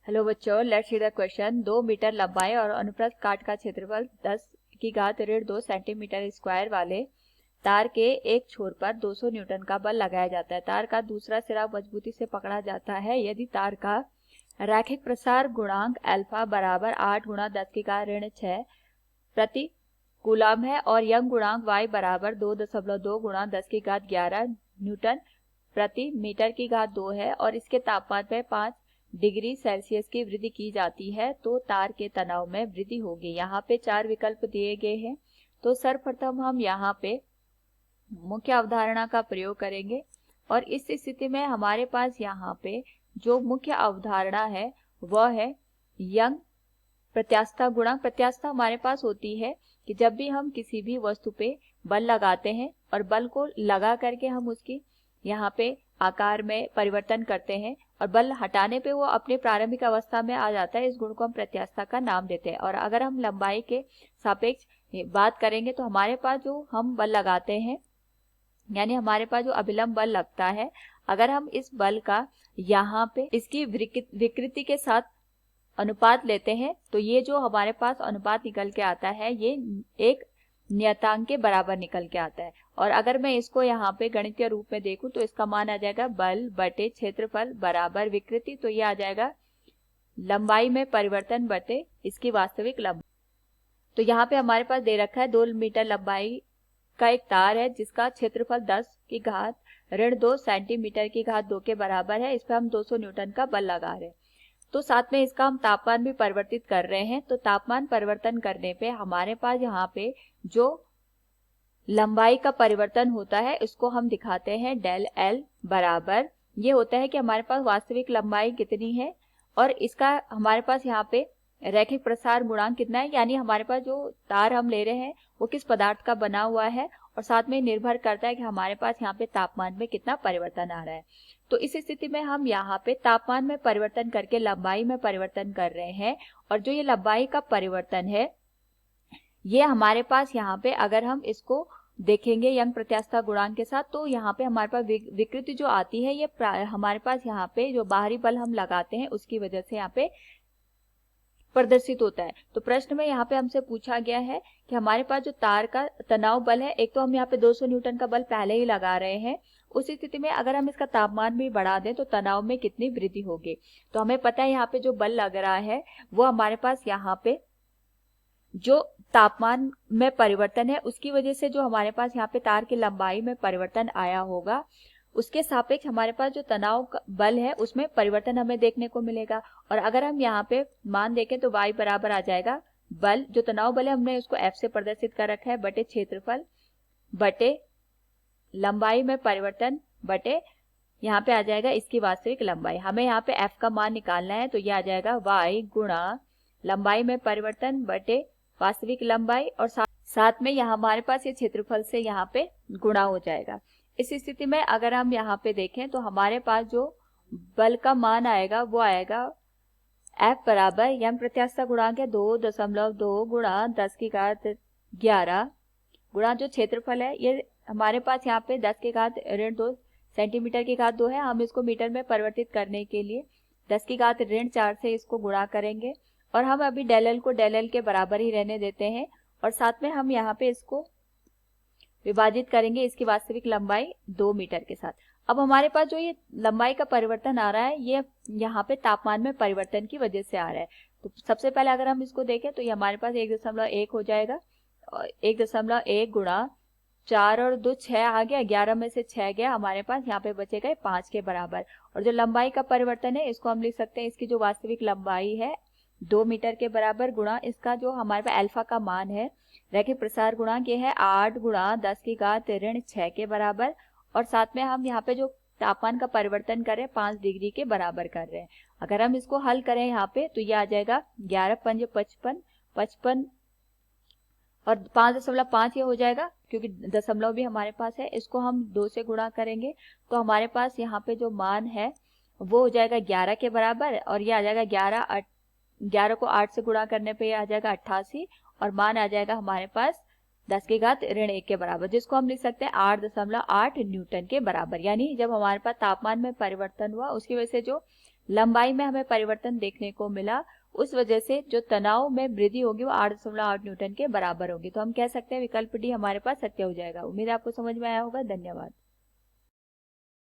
Hello बच्चों, let's see the question. 2 metre लंबाई और अनुप्रस्थ काट का क्षेत्रफल 10⁻² सेंटीमीटर स्क्वायर वाले तार के एक छोर पर 200 न्यूटन का बल लगाया जाता है। तार का दूसरा सिरा मजबूती से पकड़ा जाता है यदि तार का रैखिक प्रसार गुणांक अल्फा बराबर 8×10⁻⁶ प्रति कूलम है और यंग गुणांक y बराबर 2.2×10⁻11 न्यूटन प्रति मीटर की घात 2 है और इसके तापमान में 5 डिग्री सेल्सियस की वृद्धि की जाती है तो तार के तनाव में वृद्धि होगी। यहाँ पे 4 विकल्प दिए गए हैं। तो सर्वप्रथम हम यहाँ पे मुख्य अवधारणा का प्रयोग करेंगे और इस स्थिति में हमारे पास यहाँ पे जो मुख्य अवधारणा है वह है यंग प्रत्यास्थता गुणांक। प्रत्यास्थता हमारे पास होती है कि जब भी हम किसी भी वस्तु पे बल लगाते हैं और बल को लगा करके हम उसकी यहाँ पे आकार में परिवर्तन करते हैं और बल हटाने पे वो अपने प्रारंभिक अवस्था में आ जाता है, इस गुण को हम प्रत्यास्थता का नाम देते हैं। और अगर हम लंबाई के सापेक्ष बात करेंगे तो हमारे पास जो हम बल लगाते हैं यानी हमारे पास जो अभिलंब बल लगता है, अगर हम इस बल का यहाँ पे इसकी विकृति के साथ अनुपात लेते हैं तो ये जो हमारे पास अनुपात निकल के आता है ये एक नियतांक के बराबर निकल के आता है। और अगर मैं इसको यहाँ पे गणितीय रूप में देखूं तो इसका मान आ जाएगा बल बटे क्षेत्रफल बराबर विकृति। तो ये आ जाएगा लंबाई में परिवर्तन बटे इसकी वास्तविक लंबाई। तो यहाँ पे हमारे पास दे रखा है 2 मीटर लंबाई का एक तार है जिसका क्षेत्रफल 10⁻2 सेंटीमीटर की घात 2 के बराबर है। इस पर हम 200 न्यूटन का बल लगा रहे हैं। तो साथ में इसका हम तापमान भी परिवर्तित कर रहे हैं। तो तापमान परिवर्तन करने पे हमारे पास यहाँ पे जो लंबाई का परिवर्तन होता है इसको हम दिखाते हैं डेल एल बराबर, ये होता है कि हमारे पास वास्तविक लंबाई कितनी है और इसका हमारे पास यहाँ पे रैखिक प्रसार गुणांक कितना है, यानी हमारे पास जो तार हम ले रहे हैं वो किस पदार्थ का बना हुआ है और साथ में निर्भर करता है कि हमारे पास यहाँ पे तापमान में कितना परिवर्तन आ रहा है। तो इस स्थिति में हम यहाँ पे तापमान में परिवर्तन करके लंबाई में परिवर्तन कर रहे हैं और जो ये लंबाई का परिवर्तन है ये हमारे पास यहाँ पे अगर हम इसको देखेंगे यंग प्रत्यास्थता गुणांक के साथ तो यहाँ पे हमारे पास विकृति जो आती है ये हमारे पास यहाँ पे जो बाहरी बल हम लगाते हैं उसकी वजह से यहाँ पे प्रदर्शित होता है। तो प्रश्न में यहाँ पे हमसे पूछा गया है कि हमारे पास जो तार का तनाव बल है, एक तो हम यहाँ पे 200 न्यूटन का बल पहले ही लगा रहे हैं, उस स्थिति में अगर हम इसका तापमान भी बढ़ा दें तो तनाव में कितनी वृद्धि होगी। तो हमें पता है यहाँ पे जो बल लग रहा है वो हमारे पास यहाँ पे जो तापमान में परिवर्तन है उसकी वजह से जो हमारे पास यहाँ पे तार की लंबाई में परिवर्तन आया होगा उसके सापेक्ष हमारे पास जो तनाव बल है उसमें परिवर्तन हमें देखने को मिलेगा। और अगर हम यहाँ पे मान देखें तो y बराबर आ जाएगा बल, जो तनाव बल है हमने उसको F से प्रदर्शित कर रखा है, बटे क्षेत्रफल बटे लंबाई में परिवर्तन बटे यहाँ पे आ जाएगा इसकी वास्तविक लंबाई। हमें यहाँ पे F का मान निकालना है तो ये आ जाएगा y गुणा लंबाई में परिवर्तन बटे वास्तविक लंबाई और साथ में यहाँ हमारे पास ये क्षेत्रफल से यहाँ पे गुणा हो जाएगा। इस स्थिति में अगर हम यहाँ पे देखें तो हमारे पास जो बल का मान आएगा वो आएगा F बराबर यंग प्रत्यास्थता गुणांक है 2.2 गुणा 10⁻11 गुणा जो क्षेत्रफल है ये हमारे पास यहाँ पे 10⁻2 सेंटीमीटर की घात 2 है। हम इसको मीटर में परिवर्तित करने के लिए 10⁻4 से इसको गुणा करेंगे और हम अभी डेल एल को डेल एल के बराबर ही रहने देते हैं और साथ में हम यहाँ पे इसको विभाजित करेंगे इसकी वास्तविक लंबाई 2 मीटर के साथ। अब हमारे पास जो ये लंबाई का परिवर्तन आ रहा है ये यहाँ पे तापमान में परिवर्तन की वजह से आ रहा है। तो सबसे पहले अगर हम इसको देखें तो ये हमारे पास 1.1 हो जाएगा, 1.1 गुणा 4 और 2 6 आ गया, 11 में से 6 गया, हमारे पास यहाँ पे बचेगा 5 के बराबर। और जो लंबाई का परिवर्तन है इसको हम लिख सकते हैं इसकी जो वास्तविक लंबाई है 2 मीटर के बराबर गुणा इसका जो हमारे पास अल्फा का मान है रैखिक प्रसार गुणांक ये है 8 गुणा 10⁻6 के बराबर और साथ में हम यहाँ पे जो तापमान का परिवर्तन करें 5 डिग्री के बराबर कर रहे हैं। अगर हम इसको हल करें यहाँ पे तो ये आ जाएगा 11×5 = 55 और 5.5 ये हो जाएगा क्योंकि दशमलव भी हमारे पास है। इसको हम 2 से गुणा करेंगे तो हमारे पास यहाँ पे जो मान है वो हो जाएगा 11 के बराबर और ये आ जाएगा 11 को 8 से गुणा करने पे ये आ जाएगा 88 और मान आ जाएगा हमारे पास 10⁻1 के बराबर, जिसको हम लिख सकते हैं 8.8 न्यूटन के बराबर। यानी जब हमारे पास तापमान में परिवर्तन हुआ उसकी वजह से जो लंबाई में हमें परिवर्तन देखने को मिला, उस वजह से जो तनाव में वृद्धि होगी वो 8.8 न्यूटन के बराबर होगी। तो हम कह सकते हैं विकल्प डी हमारे पास सत्य हो जाएगा। उम्मीद है आपको समझ में आया होगा। धन्यवाद।